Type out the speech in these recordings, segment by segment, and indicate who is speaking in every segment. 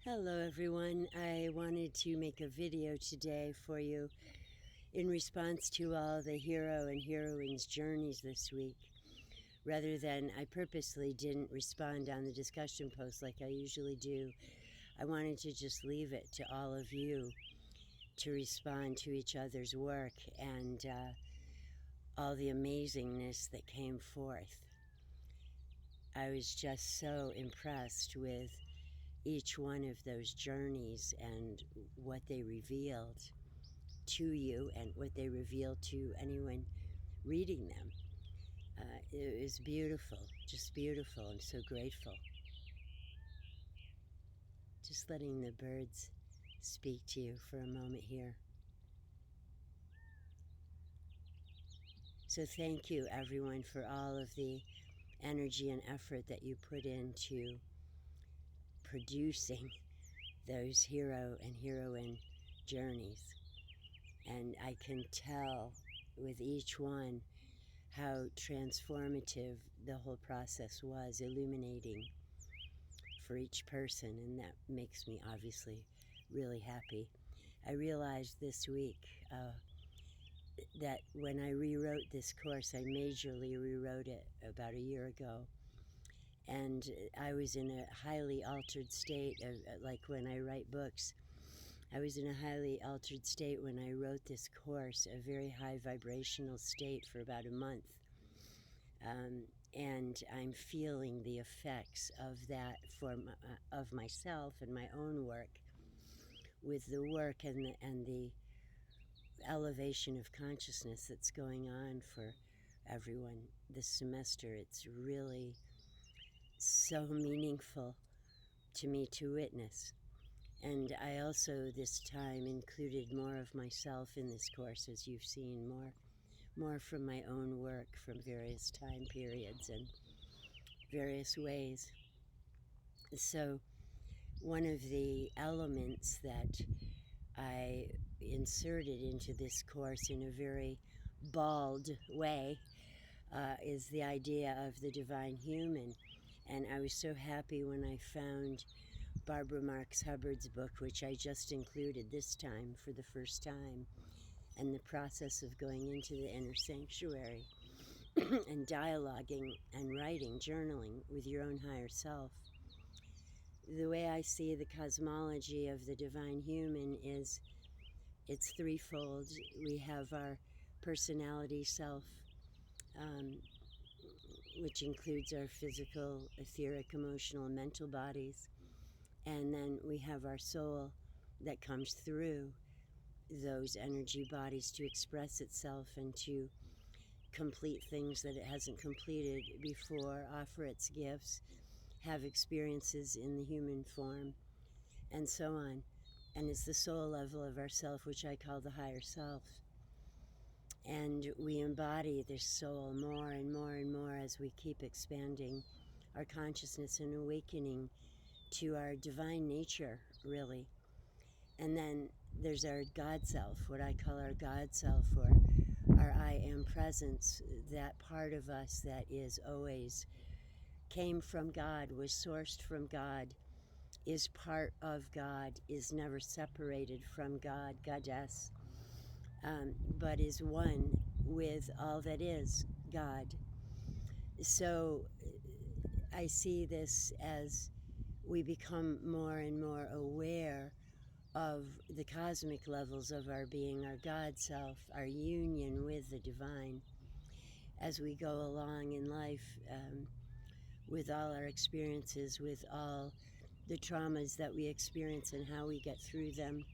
Speaker 1: Hello everyone. I wanted to make a video today for you in response to all the hero and heroine's journeys this week. Rather than, I purposely didn't respond on the discussion post like I usually do. I wanted to just leave it to all of you to respond to each other's work and all the amazingness that came forth. I was just so impressed with each one of those journeys and what they revealed to you and what they revealed to anyone reading them. It was beautiful, just beautiful. I'm so grateful. Just letting the birds speak to you for a moment here. So thank you everyone for all of the energy and effort that you put into producing those hero and heroine journeys. And I can tell with each one how transformative the whole process was, illuminating for each person, and that makes me obviously really happy. I realized this week that when I rewrote this course, I majorly rewrote it about a year ago, and I was in a highly altered state of, like when I write books, I was in a highly altered state when I wrote this course, a very high vibrational state for about a month. And I'm feeling the effects of that of myself and my own work, with the work and the elevation of consciousness that's going on for everyone this semester. It's really so meaningful to me to witness. And I also this time included more of myself in this course, as you've seen, more from my own work from various time periods and various ways. So one of the elements that I inserted into this course in a very bald way is the idea of the divine human. And I was so happy when I found Barbara Marx Hubbard's book, which I just included this time for the first time, and the process of going into the inner sanctuary and dialoguing and writing, journaling with your own higher self. The way I see the cosmology of the divine human is it's threefold. We have our personality self, which includes our physical, etheric, emotional, and mental bodies. And then we have our soul that comes through those energy bodies to express itself and to complete things that it hasn't completed before, offer its gifts, have experiences in the human form, and so on. And it's the soul level of ourself, which I call the higher self. And we embody this soul more and more and more as we keep expanding our consciousness and awakening to our divine nature, really. And then there's our God self, what I call our God self, or our I am presence, that part of us that is always came from God, was sourced from God, is part of God, is never separated from God, Goddess, but is one with all that is God. So I see this as we become more and more aware of the cosmic levels of our being, our God self, our union with the divine, as we go along in life, with all our experiences, with all the traumas that we experience and how we get through them,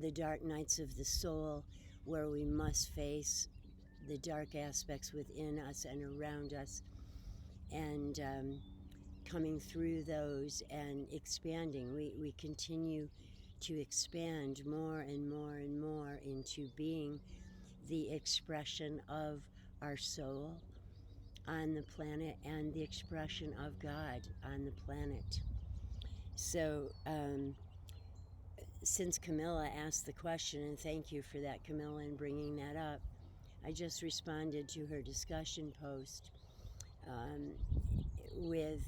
Speaker 1: the dark nights of the soul, where we must face the dark aspects within us and around us, and coming through those and expanding. We continue to expand more and more and more into being the expression of our soul on the planet and the expression of God on the planet. So since Camilla asked the question, and thank you for that, Camilla, in bringing that up, I just responded to her discussion post with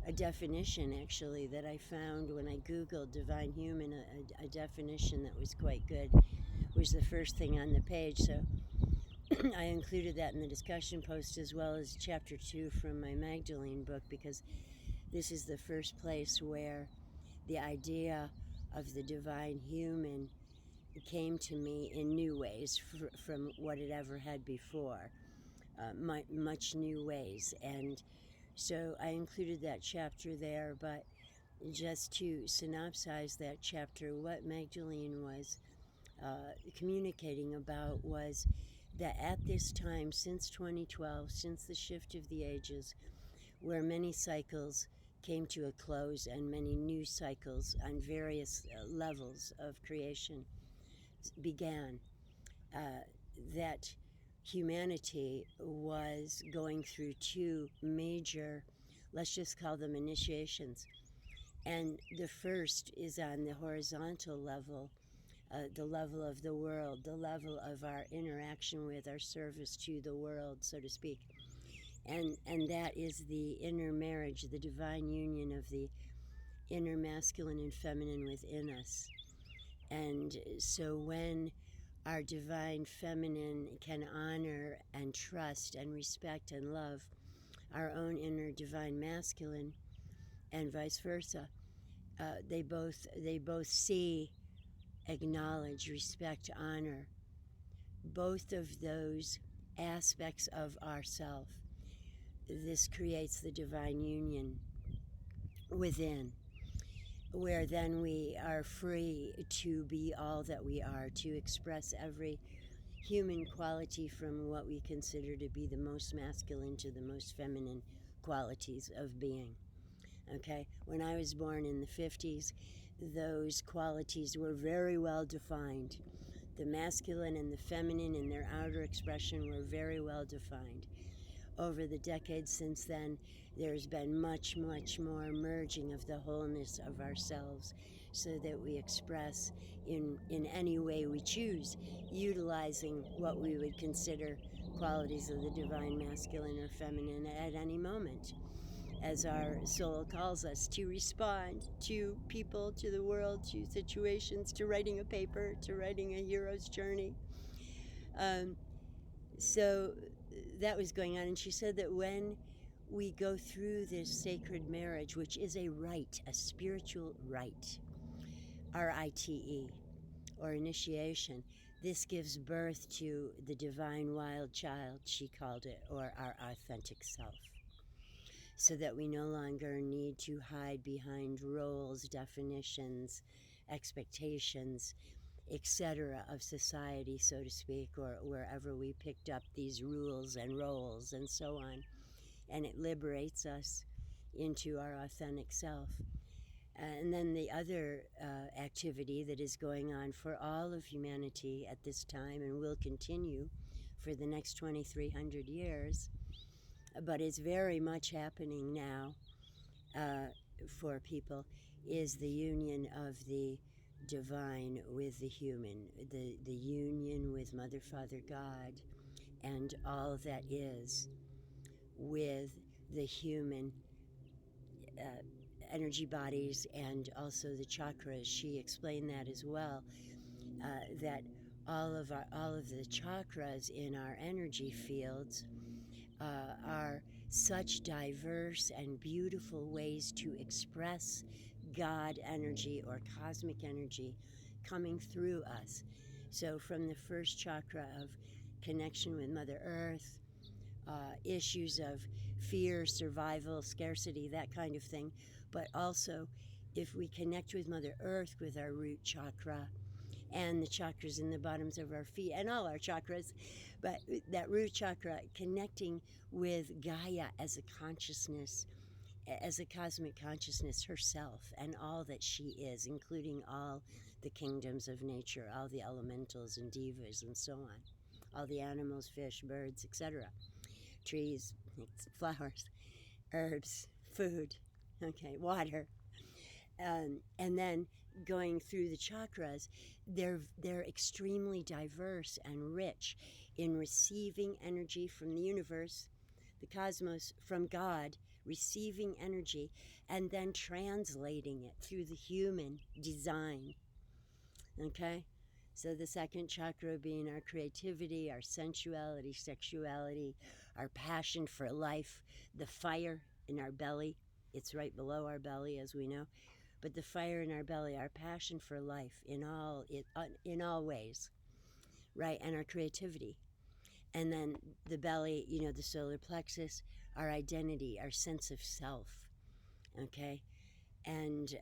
Speaker 1: a definition actually that I found when I Googled divine human, a definition that was quite good, was the first thing on the page. So I included that in the discussion post, as well as chapter 2 from my Magdalene book, because this is the first place where the idea of the divine human came to me in new ways from what it ever had before, much new ways. And so I included that chapter there, but just to synopsize that chapter, what Magdalene was communicating about was that at this time, since 2012, since the shift of the ages, where many cycles came to a close and many new cycles on various levels of creation began, that humanity was going through two major, let's just call them initiations. And the first is on the horizontal level, the level of the world, the level of our interaction with, our service to the world, so to speak. And that is the inner marriage, the divine union of the inner masculine and feminine within us. And so when our divine feminine can honor and trust and respect and love our own inner divine masculine, and vice versa, they both see, acknowledge, respect, honor both of those aspects of ourself. This creates the divine union within, where then we are free to be all that we are, to express every human quality from what we consider to be the most masculine to the most feminine qualities of being. Okay, when I was born in the 50s, those qualities were very well defined. The masculine and the feminine in their outer expression were very well defined. Over the decades since then, there's been much, much more merging of the wholeness of ourselves so that we express in any way we choose, utilizing what we would consider qualities of the divine masculine or feminine at any moment, as our soul calls us to respond to people, to the world, to situations, to writing a paper, to writing a hero's journey. So that was going on, and she said that when we go through this sacred marriage, which is a rite, a spiritual rite, RITE, or initiation, this gives birth to the divine wild child, she called it, or our authentic self, so that we no longer need to hide behind roles, definitions, expectations, etc. of society, so to speak, or wherever we picked up these rules and roles and so on. And it liberates us into our authentic self. And then the other activity that is going on for all of humanity at this time and will continue for the next 2,300 years, but it's very much happening now for people, is the union of the divine with the human, the union with Mother, Father, God, and all that is, with the human energy bodies and also the chakras. She explained that as well, that all of the chakras in our energy fields are such diverse and beautiful ways to express God energy or cosmic energy coming through us. So from the first chakra of connection with Mother Earth, issues of fear, survival, scarcity, that kind of thing, but also if we connect with Mother Earth with our root chakra and the chakras in the bottoms of our feet and all our chakras, but that root chakra connecting with Gaia as a consciousness, as a cosmic consciousness herself and all that she is, including all the kingdoms of nature, all the elementals and devas and so on, all the animals, fish, birds, etc., trees, flowers, herbs, food, okay, water. And then going through the chakras, they're extremely diverse and rich in receiving energy from the universe, the cosmos, from God, receiving energy, and then translating it through the human design. Okay? So the second chakra being our creativity, our sensuality, sexuality, our passion for life, the fire in our belly. It's right below our belly, as we know. But the fire in our belly, our passion for life in all ways, right? And our creativity. And then the belly, the solar plexus, our identity, our sense of self, okay? And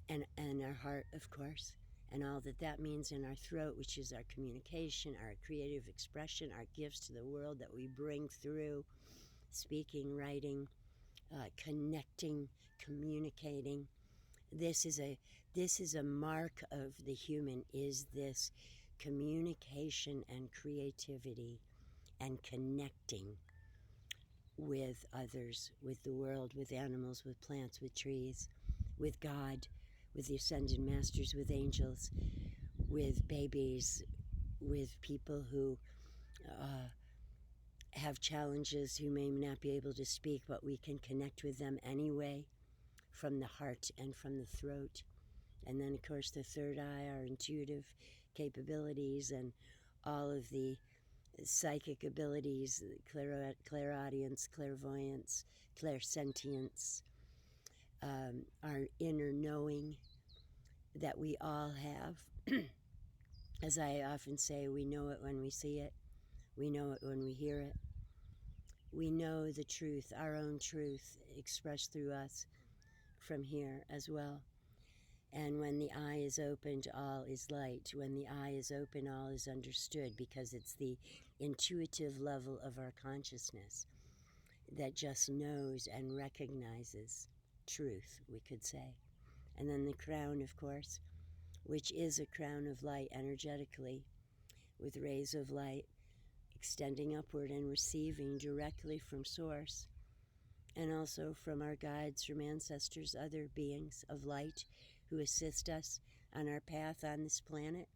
Speaker 1: and our heart, of course, and all that means in our throat, which is our communication, our creative expression, our gifts to the world that we bring through speaking, writing, connecting, communicating. This is a mark of the human, is this communication and creativity and connecting with others, with the world, with animals, with plants, with trees, with God, with the ascended masters, with angels, with babies, with people who have challenges, who may not be able to speak, but we can connect with them anyway, from the heart and from the throat. And then, of course, the third eye, our intuitive capabilities and all of the psychic abilities, clairaudience, clairvoyance, clairsentience, our inner knowing that we all have. As I often say, we know it when we see it. We know it when we hear it. We know the truth, our own truth, expressed through us from here as well. And when the eye is opened, all is light. When the eye is open, all is understood, because it's the intuitive level of our consciousness that just knows and recognizes truth, we could say. And then the crown, of course, which is a crown of light energetically, with rays of light extending upward and receiving directly from Source, and also from our guides, from ancestors, other beings of light who assist us on our path on this planet,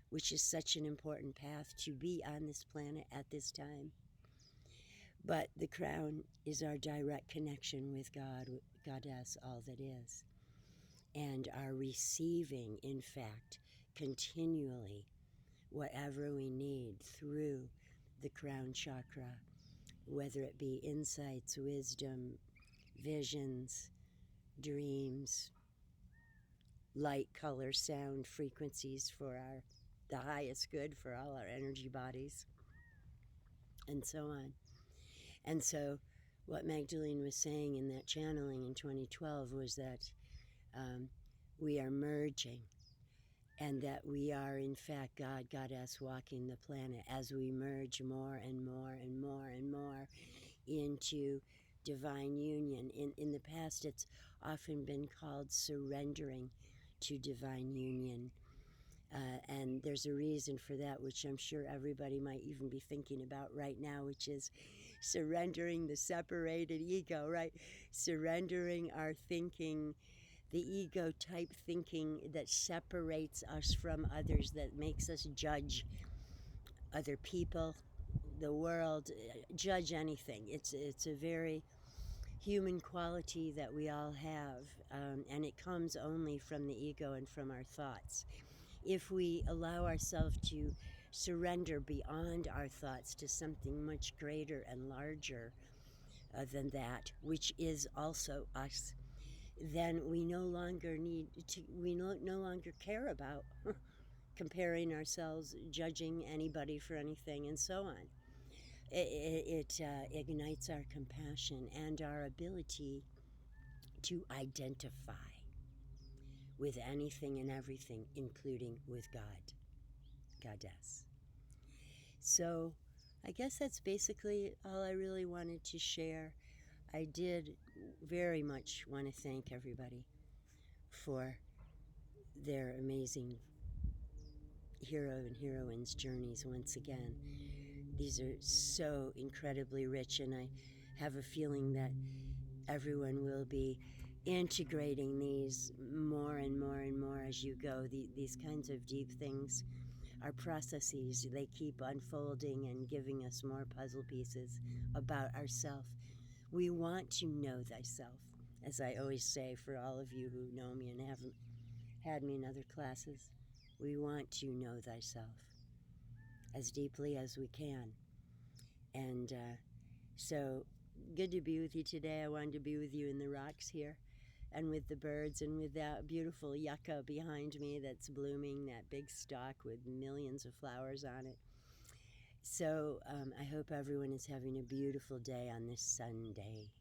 Speaker 1: which is such an important path to be on this planet at this time. But the crown is our direct connection with God, Goddess, all that is, and our receiving, in fact, continually whatever we need through the crown chakra, whether it be insights, wisdom, visions, dreams, light, color, sound, frequencies for the highest good for all our energy bodies, and so on. And so what Magdalene was saying in that channeling in 2012 was that we are merging, and that we are, in fact, God, Goddess, walking the planet as we merge more and more and more and more into divine union. In the past, it's often been called surrendering to divine union. And there's a reason for that, which I'm sure everybody might even be thinking about right now, which is surrendering the separated ego, right? Surrendering our thinking, the ego type thinking that separates us from others, that makes us judge other people, the world, judge anything. It's a very human quality that we all have, and it comes only from the ego and from our thoughts. If we allow ourselves to surrender beyond our thoughts to something much greater and larger than that, which is also us, then we no longer no longer care about comparing ourselves, judging anybody for anything, and so on. It ignites our compassion and our ability to identify with anything and everything, including with God, Goddess. So I guess that's basically all I really wanted to share. I did very much want to thank everybody for their amazing hero and heroines' journeys once again. These are so incredibly rich, and I have a feeling that everyone will be integrating these more and more and more as you go. These kinds of deep things are processes. They keep unfolding and giving us more puzzle pieces about ourselves, We want to know thyself, as I always say for all of you who know me and haven't had me in other classes. We want to know thyself as deeply as we can. And so good to be with you today. I wanted to be with you in the rocks here and with the birds and with that beautiful yucca behind me that's blooming, that big stalk with millions of flowers on it. So I hope everyone is having a beautiful day on this Sunday.